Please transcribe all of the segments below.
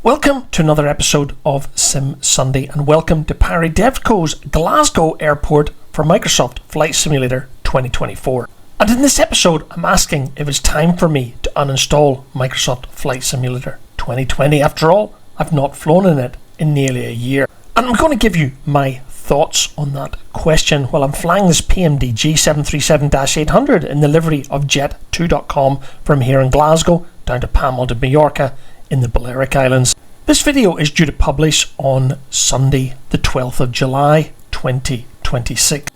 Welcome to another episode of Sim Sunday, and welcome to Pyreegue Dev Co's Glasgow Airport for Microsoft Flight Simulator 2024. And in this episode, I'm asking if it's time for me to uninstall Microsoft Flight Simulator 2020. After all, I've not flown in it in nearly a year. And I'm going to give you my thoughts on that question while I'm flying this PMDG 737-800 in the livery of Jet2.com from here in Glasgow down to Palma to Majorca in the Balearic Islands. This video is due to publish on Sunday the 12th of July 2026.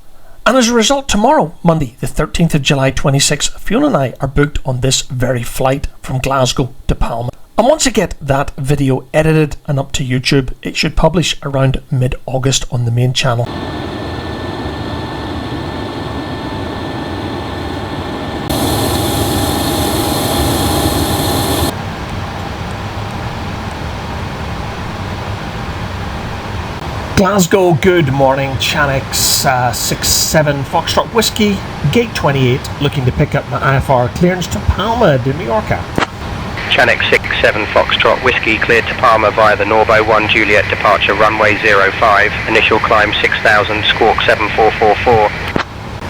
And as a result, tomorrow, Monday the 13th of July 26, Fiona and I are booked on this very flight from Glasgow to Palma. And once I get that video edited and up to YouTube, it should publish around mid-August on the main channel. Glasgow, good morning. Chanix 67 Foxtrot Whiskey, Gate 28, looking to pick up my IFR clearance to Palma de Mallorca. Chanix 67 Foxtrot Whiskey cleared to Palma via the Norbo 1 Juliet departure runway 05, initial climb 6000, squawk 7444.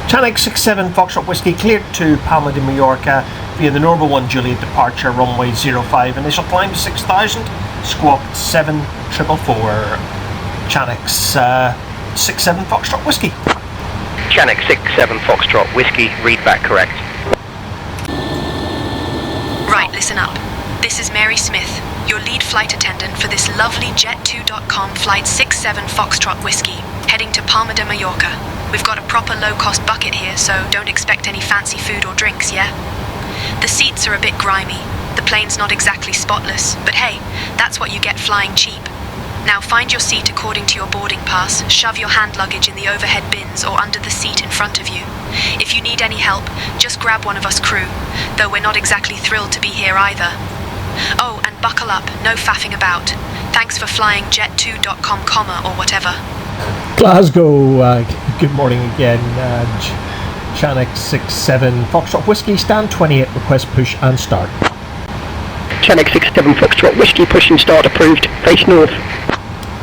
Chanix 67 Foxtrot Whiskey cleared to Palma de Mallorca via the Norbo 1 Juliet departure runway 05, initial climb 6000, squawk 7444. Chanix 67 Foxtrot Whiskey. Chanix 67 Foxtrot Whiskey, read back correct. Right, listen up. This is Mary Smith, your lead flight attendant for this lovely Jet2.com flight 67 Foxtrot Whiskey, heading to Palma de Mallorca. We've got a proper low-cost bucket here, so don't expect any fancy food or drinks, yeah? The seats are a bit grimy. The plane's not exactly spotless, but hey, that's what you get flying cheap. Now find your seat according to your boarding pass, shove your hand luggage in the overhead bins or under the seat in front of you. If you need any help, just grab one of us crew, though we're not exactly thrilled to be here either. Oh, and buckle up, no faffing about. Thanks for flying Jet2.com, or whatever. Glasgow, good morning again. Chanix 67 Foxtrot Whiskey, stand 28, request push and start. Chanix 67 Foxtrot Whiskey, push and start approved, face north.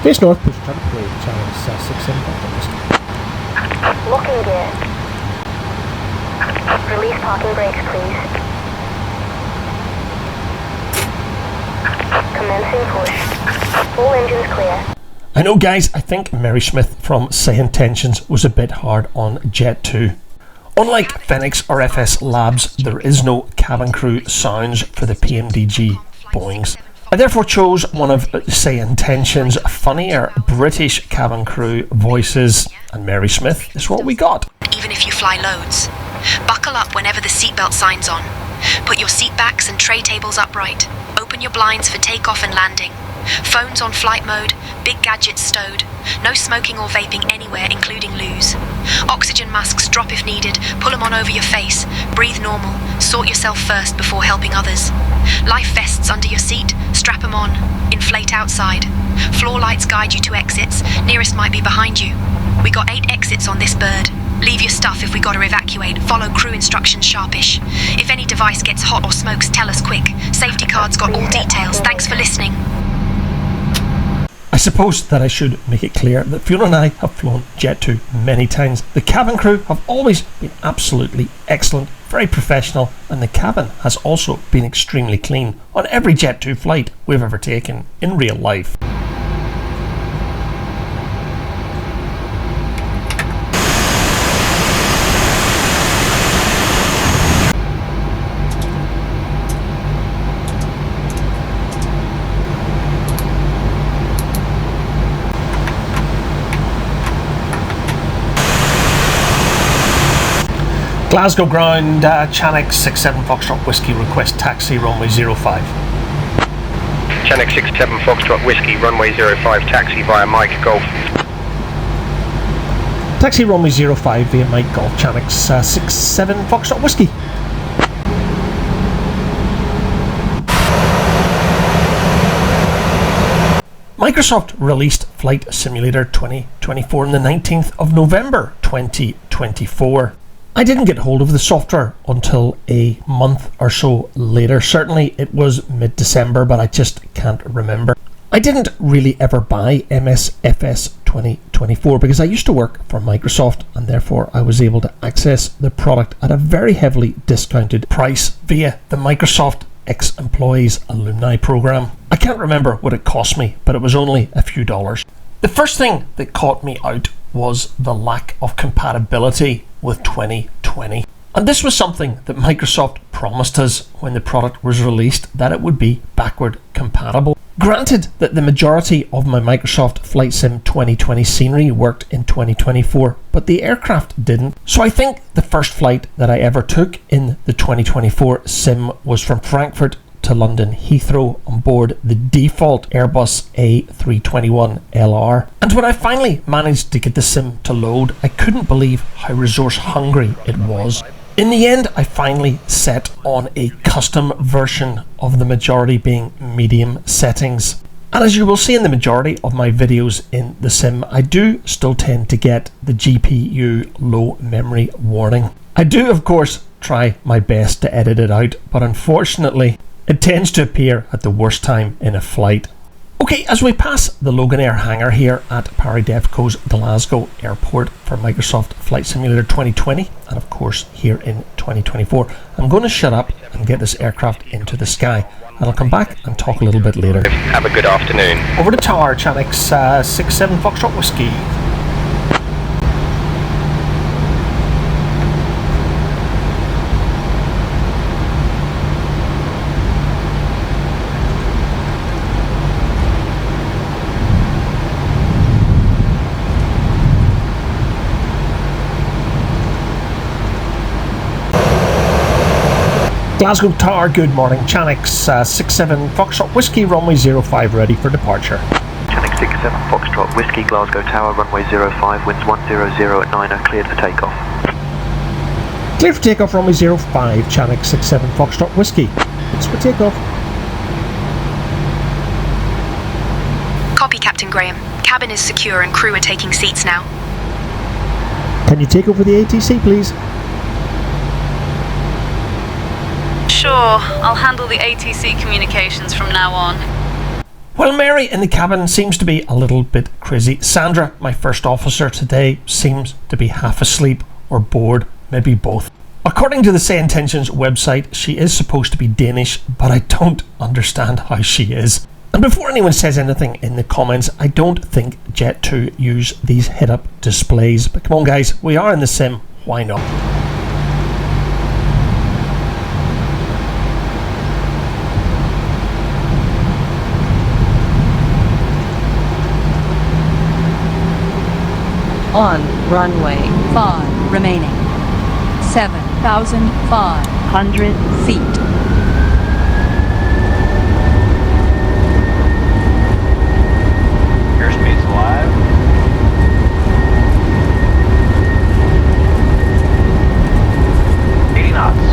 Face north, push start approved. Chanix 67 Foxtrot Whiskey. Locking gear. Release parking brakes, please. Commencing push. All engines clear. I know, guys, I think Mary Smith from Say Intentions was a bit hard on Jet 2. Unlike Phoenix or FS Labs, there is no cabin crew sounds for the PMDG Boeings. I therefore chose one of Say Intentions' funnier British cabin crew voices, and Mary Smith is what we got. Even if you fly loads. Buckle up whenever the seatbelt sign's on. Put your seat backs and tray tables upright. Open your blinds for takeoff and landing. Phones on flight mode, big gadgets stowed. No smoking or vaping anywhere, including loos. Oxygen masks drop if needed, pull them on over your face. Breathe normal, sort yourself first before helping others. Life vests under your seat, strap them on. Inflate outside. Floor lights guide you to exits, nearest might be behind you. We got 8 exits on this bird. Leave your stuff if we gotta evacuate, follow crew instructions sharpish. If any device gets hot or smokes, tell us quick. Safety card's got all details, thanks for listening. I suppose that I should make it clear that Fiona and I have flown Jet 2 many times. The cabin crew have always been absolutely excellent, very professional, and the cabin has also been extremely clean on every Jet 2 flight we've ever taken in real life. Glasgow ground, Chanix 67 Foxtrot Whiskey, request taxi runway 05. Chanix 67 Foxtrot Whiskey, runway 05, taxi via Mike Golf. Taxi runway 05 via Mike Golf, Chanix 67 Foxtrot Whiskey. Microsoft released Flight Simulator 2024 on the 19th of November 2024. I didn't get hold of the software until a month or so later. Certainly it was mid-December, but I just can't remember. I didn't really ever buy MSFS 2024 because I used to work for Microsoft, and therefore I was able to access the product at a very heavily discounted price via the Microsoft Ex-Employees Alumni Program. I can't remember what it cost me, but it was only a few dollars. The first thing that caught me out was the lack of compatibility with 2020. And this was something that Microsoft promised us when the product was released, that it would be backward compatible. Granted that the majority of my Microsoft Flight Sim 2020 scenery worked in 2024, but the aircraft didn't. So I think the first flight that I ever took in the 2024 sim was from Frankfurt to London Heathrow on board the default Airbus A321LR. And when I finally managed to get the sim to load, I couldn't believe how resource hungry it was. In the end, I finally set on a custom version of the majority being medium settings. And as you will see in the majority of my videos in the sim, I do still tend to get the GPU low memory warning. I do, of course, try my best to edit it out, but unfortunately, it tends to appear at the worst time in a flight. Okay, as we pass the Loganair hangar here at Pyreegue Dev Co's Glasgow Airport for Microsoft Flight Simulator 2020, and of course here in 2024, I'm going to shut up and get this aircraft into the sky, and I'll come back and talk a little bit later. Have a good afternoon. Over to tower, Chanix 67 Foxtrot Whiskey. Glasgow Tower, good morning. Chanix 67 Foxtrot Whiskey, runway 05 ready for departure. Chanix 67 Foxtrot Whiskey, Glasgow Tower, runway 05, winds 100 at 9, cleared for takeoff. Clear for takeoff, runway 05, Chanix 67 Foxtrot Whiskey. It's for takeoff. Copy, Captain Graham. Cabin is secure and crew are taking seats now. Can you take over the ATC, please? Sure, I'll handle the ATC communications from now on. Well, Mary in the cabin seems to be a little bit crazy. Sandra, my first officer today, seems to be half asleep or bored, maybe both. According to the Say Intentions website, she is supposed to be Danish, but I don't understand how she is. And before anyone says anything in the comments, I don't think Jet2 use these head-up displays. But come on guys, we are in the sim, why not? On runway 5 remaining. 7,500 feet. Airspace alive. Knots.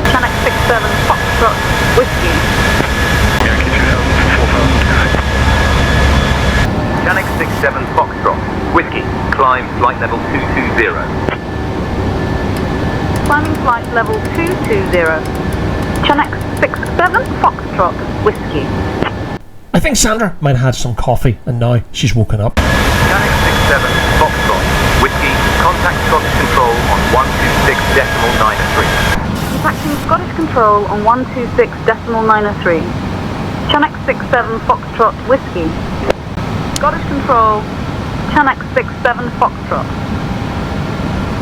Chanix 67 Foxtrot Whiskey. Chanix 67 Foxtrot Whiskey, climb flight level 220. Climbing flight level 220. Chanix 67 Foxtrot Whiskey. I think Sandra might have had some coffee and now she's woken up. Chanix 67 Foxtrot Whiskey, contact Scottish Control on 126.903. Contacting Scottish Control on 126.903. Chanix 67 Foxtrot Whiskey. Scottish Control, Chanix 67 Foxtrot.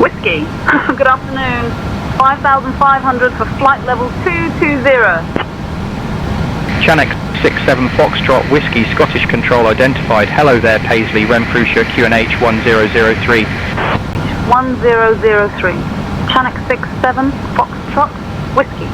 Whiskey, good afternoon. 5,500 for flight level 220. Chanix 67 Foxtrot Whiskey, Scottish Control identified. Hello there, Paisley, Renfrewshire, QNH 1003. 1003. Channel 67 Foxtrot Whiskey.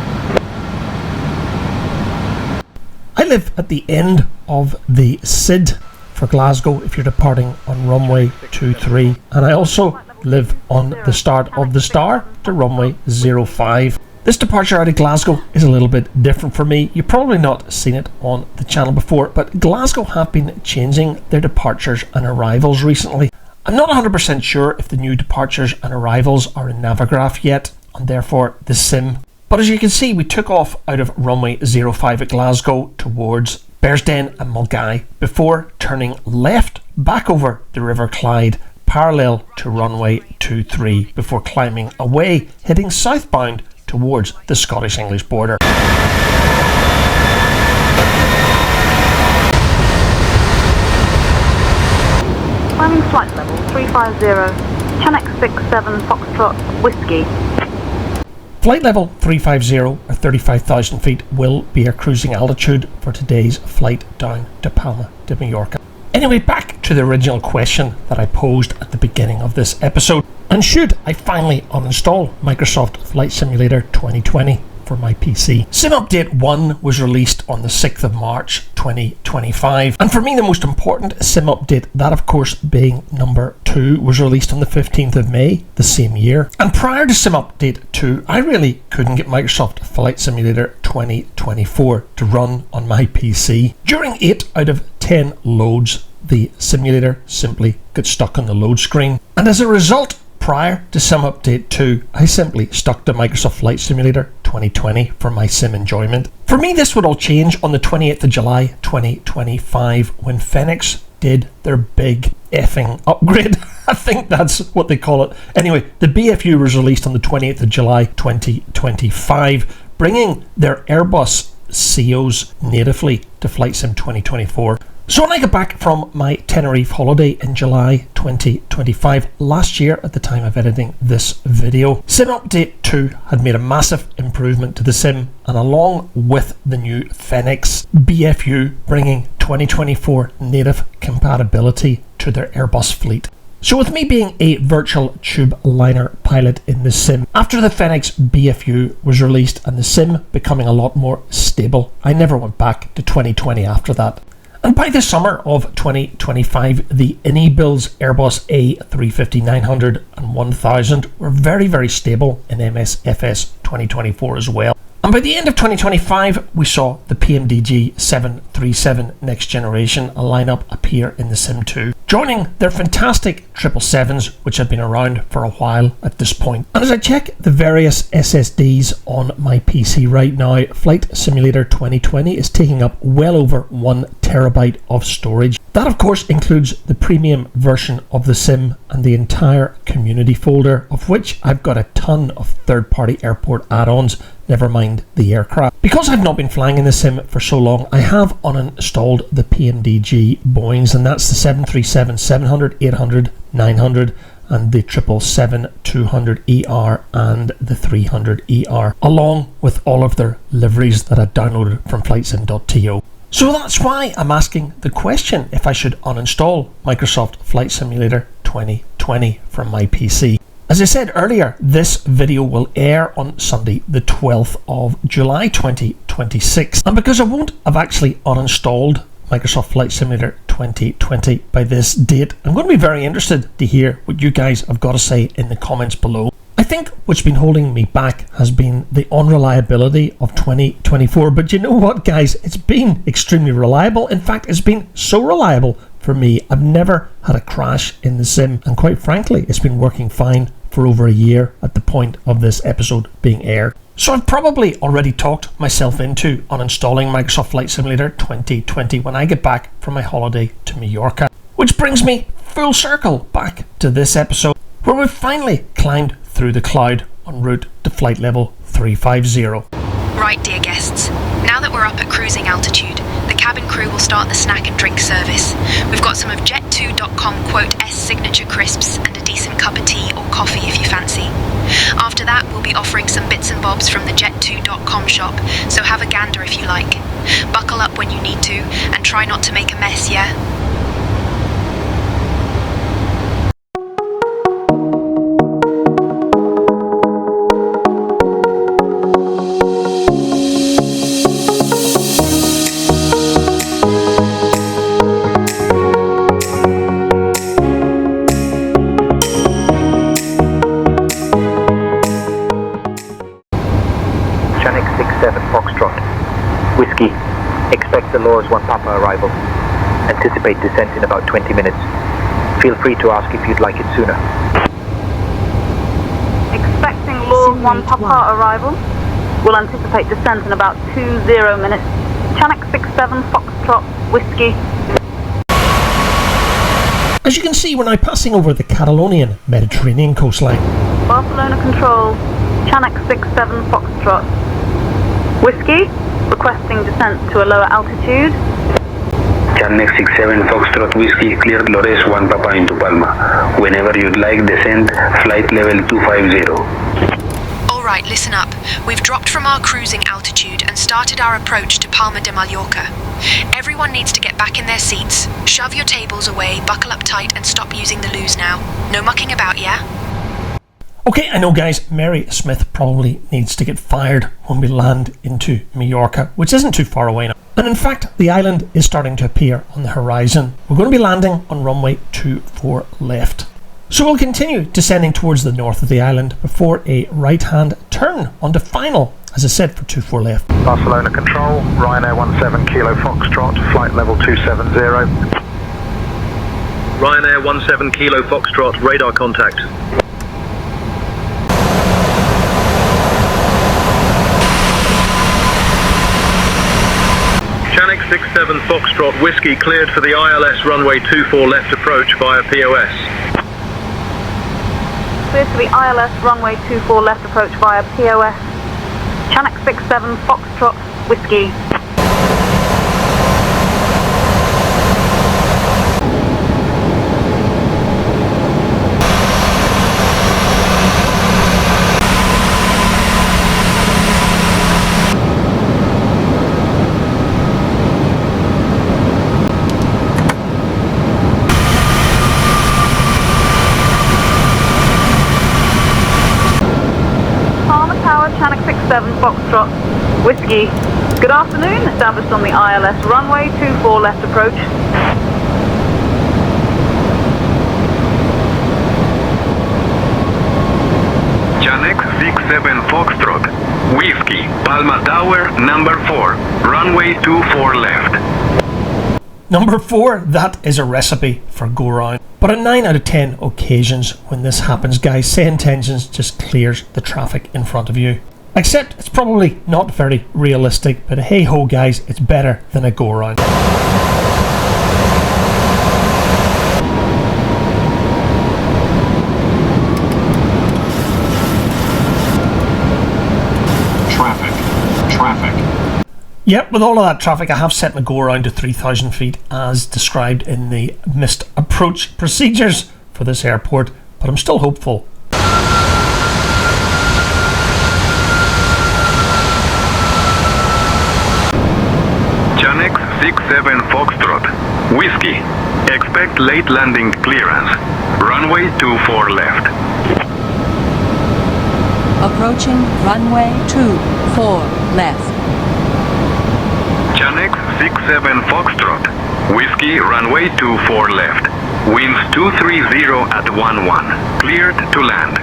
I live at the end of the SID for Glasgow if you're departing on runway 23, and I also live on the start of the star to runway 05. This departure out of Glasgow is a little bit different for me. You've probably not seen it on the channel before, but Glasgow have been changing their departures and arrivals recently. I'm not 100% sure if the new departures and arrivals are in Navigraph yet, and therefore the sim. But as you can see, we took off out of runway 05 at Glasgow towards Bearsden and Mulgai before turning left back over the River Clyde parallel to runway 23 before climbing away, heading southbound towards the Scottish-English border. Climbing flight level 350, Channel 67 Foxtrot Whiskey. Flight level 350 or 35,000 feet will be our cruising altitude for today's flight down to Palma de Mallorca. Anyway, back to the original question that I posed at the beginning of this episode. And should I finally uninstall Microsoft Flight Simulator 2020 for my PC? Sim Update 1 was released on the 6th of March 2025. And for me, the most important Sim Update, that of course being number 2, was released on the 15th of May the same year. And prior to Sim Update 2, I really couldn't get Microsoft Flight Simulator 2024 to run on my PC. During 8 out of 10 loads, the simulator simply got stuck on the load screen. And as a result, prior to Sim Update 2, I simply stuck to Microsoft Flight Simulator 2020 for my sim enjoyment. For me, this would all change on the 28th of July 2025 when Phoenix did their big effing upgrade. I think that's what they call it. Anyway, the BFU was released on the 28th of July 2025, bringing their Airbus COs natively to Flight Sim 2024. So when I got back from my Tenerife holiday in July 2025, last year at the time of editing this video, Sim Update 2 had made a massive improvement to the sim, and along with the new Phoenix BFU bringing 2024 native compatibility to their Airbus fleet. So with me being a virtual tube liner pilot in the sim, after the Phoenix BFU was released and the sim becoming a lot more stable, I never went back to 2020 after that. And by the summer of 2025, the INI builds Airbus A350-900 and 1000 were very, very stable in MSFS 2024 as well. And by the end of 2025, we saw the PMDG 737 Next Generation lineup appear in the Sim 2, joining their fantastic 777s, which had been around for a while at this point. And as I check the various SSDs on my PC right now, Flight Simulator 2020 is taking up well over 1 terabyte of storage. That of course includes the premium version of the sim and the entire community folder, of which I've got a ton of third-party airport add-ons, never mind the aircraft. Because I've not been flying in the sim for so long, I have uninstalled the PMDG Boeings, and that's the 737-700, 800, 900 and the 777-200ER and the 300ER, along with all of their liveries that I've downloaded from flightsim.to. So that's why I'm asking the question if I should uninstall Microsoft Flight Simulator 2020 from my PC. As I said earlier, this video will air on Sunday the 12th of July 2026, and because I won't have actually uninstalled Microsoft Flight Simulator 2020 by this date, I'm going to be very interested to hear what you guys have got to say in the comments below. I think what's been holding me back has been the unreliability of 2024, but you know what guys, it's been extremely reliable. In fact, it's been so reliable for me, I've never had a crash in the sim, and quite frankly, it's been working fine for over a year at the point of this episode being aired. So I've probably already talked myself into uninstalling Microsoft Flight Simulator 2020 when I get back from my holiday to Majorca. Which brings me full circle back to this episode, where we've finally climbed through the cloud en route to flight level 350. Right, dear guests, now that we're up at cruising altitude, the cabin crew will start the snack and drink service. We've got some of Jet2.com *S signature crisps and a decent cup of tea or coffee if you fancy. After After that, we'll be offering some bits and bobs from the jet2.com shop, so have a gander if you like. Buckle up when you need to, and try not to make a mess, yeah? Whiskey, expect the Lors 1 Papa arrival. Anticipate descent in about 20 minutes. Feel free to ask if you'd like it sooner. Expecting Lord 1 Papa arrival. We'll anticipate descent in about 20 minutes. Channel 67 Foxtrot Whiskey. As you can see, we're now passing over the Catalonian Mediterranean coastline. Barcelona Control, Channel 67 Foxtrot Whiskey. Requesting descent to a lower altitude. Channel 67 Foxtrot Whiskey, cleared Lores 1 Papa into Palma. Whenever you'd like, descend, flight level 250. Alright, listen up. We've dropped from our cruising altitude and started our approach to Palma de Mallorca. Everyone needs to get back in their seats, shove your tables away, buckle up tight and stop using the loos now. No mucking about, yeah? Okay, I know guys, Mary Smith probably needs to get fired when we land into Majorca, which isn't too far away now. And in fact, the island is starting to appear on the horizon. We're going to be landing on runway 24 left. So we'll continue descending towards the north of the island before a right-hand turn onto final, as I said, for 24 left. Barcelona Control, Ryanair 17 Kilo Foxtrot, flight level 270. Ryanair 17 Kilo Foxtrot, radar contact. Channel 67 Foxtrot Whiskey cleared for the ILS runway 24 left approach via POS. Cleared for the ILS runway 24 left approach via POS. Channel 67 Foxtrot Whiskey. Channel 67 Foxtrot Whiskey. Good afternoon, established on the ILS runway 24 left approach. Channel 67 Foxtrot Whiskey, Palma Tower number 4, runway 24 left. Number 4, that is a recipe for go round. But on 9 out of 10 occasions when this happens, guys, say intentions just clears the traffic in front of you. Except it's probably not very realistic, but hey ho guys, it's better than a go round. Traffic. Yep, with all of that traffic, I have set my go around to 3,000 feet as described in the missed approach procedures for this airport, but I'm still hopeful. Channel 67 Foxtrot Whiskey, expect late landing clearance, runway 24 left. Approaching runway 24 left. Channel 67 Foxtrot Whiskey, runway 24 left. Winds 230 at 11. Cleared to land.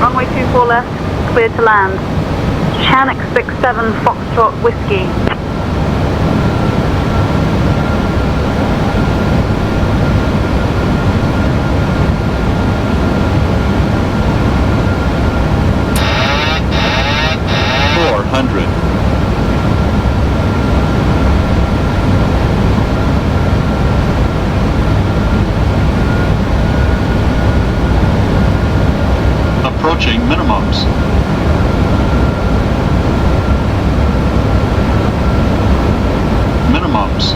Runway 24 left, cleared to land. Channel 67 Foxtrot Whiskey. Approaching minimums. Minimums.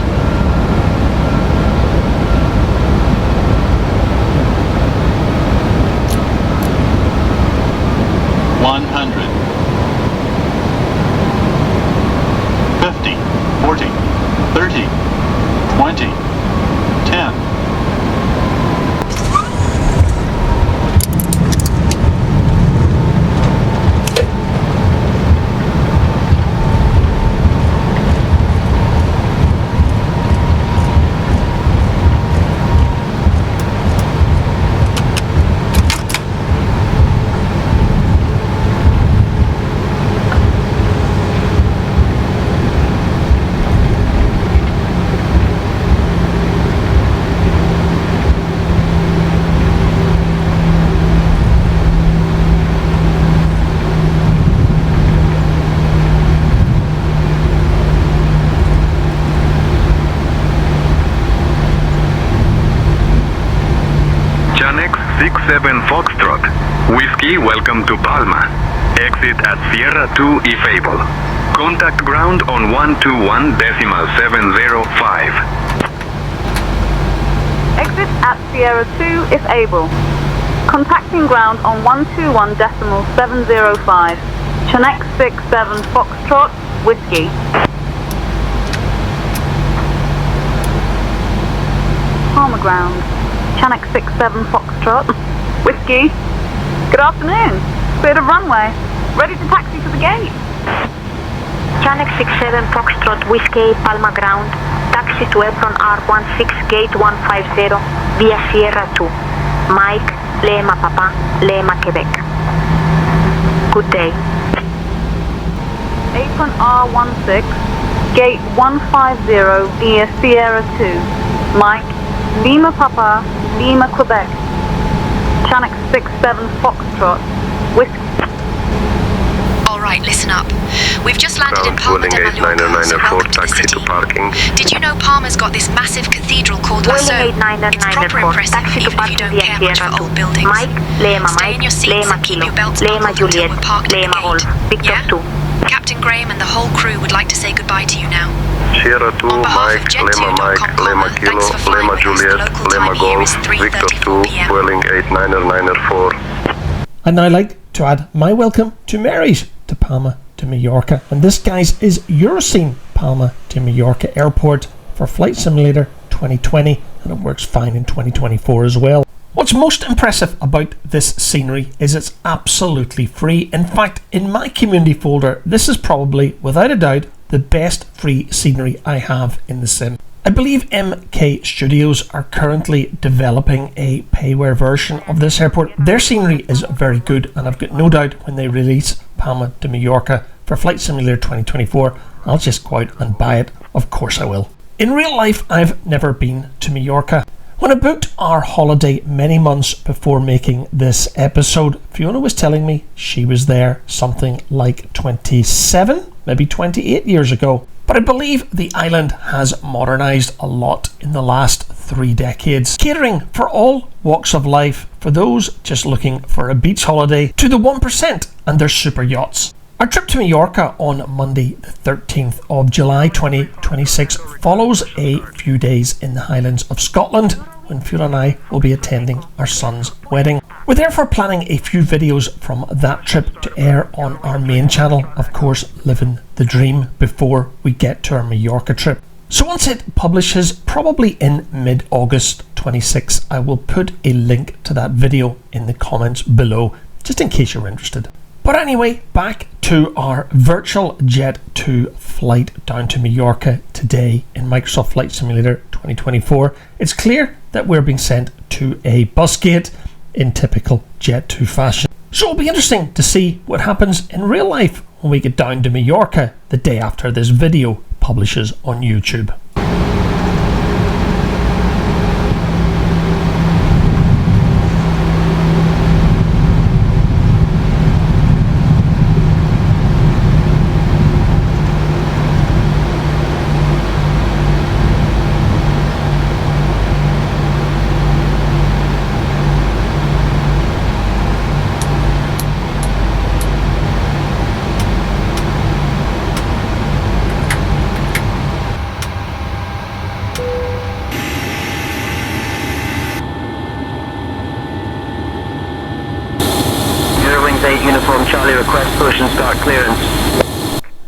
7 Foxtrot. Whiskey, welcome to Palma. Exit at Sierra 2 if able. Contact ground on 121.705. Exit at Sierra 2 if able. Contacting ground on 121.705. Chinook 67 Foxtrot, Whiskey. Palma ground. Chinook 67 Foxtrot, Whiskey. Good afternoon. Cleared of runway. Ready to taxi to the gate. Chinook 67 Foxtrot Whiskey, Palma ground. Taxi to apron R16 gate 150 via Sierra 2. Mike, Lema Papa, Lema Quebec. Good day. Apron R16 gate 150 via Sierra 2. Mike, Lima Papa, Lima Quebec. Chinook 67 Foxtrot, Whiskey. Alright, listen up. We've just landed in Palma de Mallorca, so welcome to the city. Did you know Palma's got this massive cathedral called La Seu? It's proper impressive, even if you don't care much for old buildings. Stay in your seats and keep your belts buckled until we're parked at the gate. Yeah? Captain Graham and the whole crew would like to say goodbye to you now. Sierra 2, Mike, Lema Mike, Lema Kilo, Lema Juliet, Lema Golf, Victor 2, Welling 8994. I'd now like to add my welcome to Mary's to Palma de Mallorca. And this, guys, is Euroscene Palma de Mallorca Airport for Flight Simulator 2020, and it works fine in 2024 as well. What's most impressive about this scenery is it's absolutely free. In fact, in my community folder, this is probably, without a doubt, the best free scenery I have in the sim. I believe MK Studios are currently developing a payware version of this airport. Their scenery is very good, and I've got no doubt when they release Palma de Mallorca for Flight Simulator 2024, I'll just go out and buy it. Of course I will. In real life, I've never been to Mallorca. When I booked our holiday many months before making this episode, Fiona was telling me she was there something like 27, maybe 28 years ago. But I believe the island has modernised a lot in the last 3 decades, catering for all walks of life, for those just looking for a beach holiday, to the 1% and their super yachts. Our trip to Majorca on Monday the 13th of July 2026 follows a few days in the Highlands of Scotland when Fiona and I will be attending our son's wedding. We're therefore planning a few videos from that trip to air on our main channel, of course Liv'n the Dream, before we get to our Majorca trip. So once it publishes, probably in mid-August 26, I will put a link to that video in the comments below, just in case you're interested. But anyway, back to our virtual Jet 2 flight down to Majorca today in Microsoft Flight Simulator 2024. It's clear that we're being sent to a bus gate in typical Jet 2 fashion. So it'll be interesting to see what happens in real life when we get down to Majorca the day after this video publishes on YouTube. Uniform Charlie, request push and start clearance.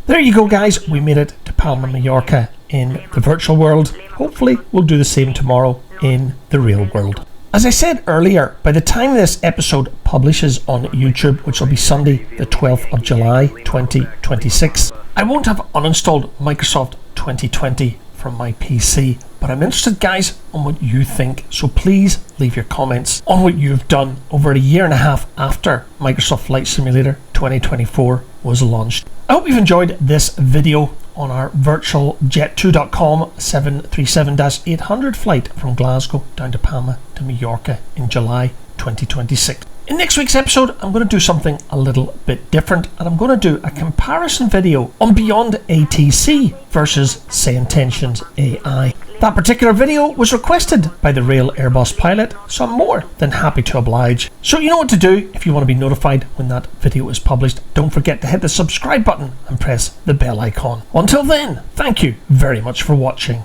There you go, guys. We made it to Palma, Mallorca in the virtual world. Hopefully we'll do the same tomorrow in the real world. As I said earlier, by the time this episode publishes on YouTube, which will be Sunday the 12th of July 2026, I won't have uninstalled Microsoft 2020 from my PC, but I'm interested, guys, on what you think, so please leave your comments on what you've done over a year and a half after Microsoft Flight Simulator 2024 was launched. I hope you've enjoyed this video on our virtual jet2.com 737-800 flight from Glasgow down to Palma to Majorca in July 2026. In next week's episode, I'm going to do something a little bit different, and I'm going to do a comparison video on Beyond ATC versus Say Intentions AI. That particular video was requested by the Rail Airbus pilot, so I'm more than happy to oblige. So you know what to do if you want to be notified when that video is published. Don't forget to hit the subscribe button and press the bell icon. Until then, thank you very much for watching.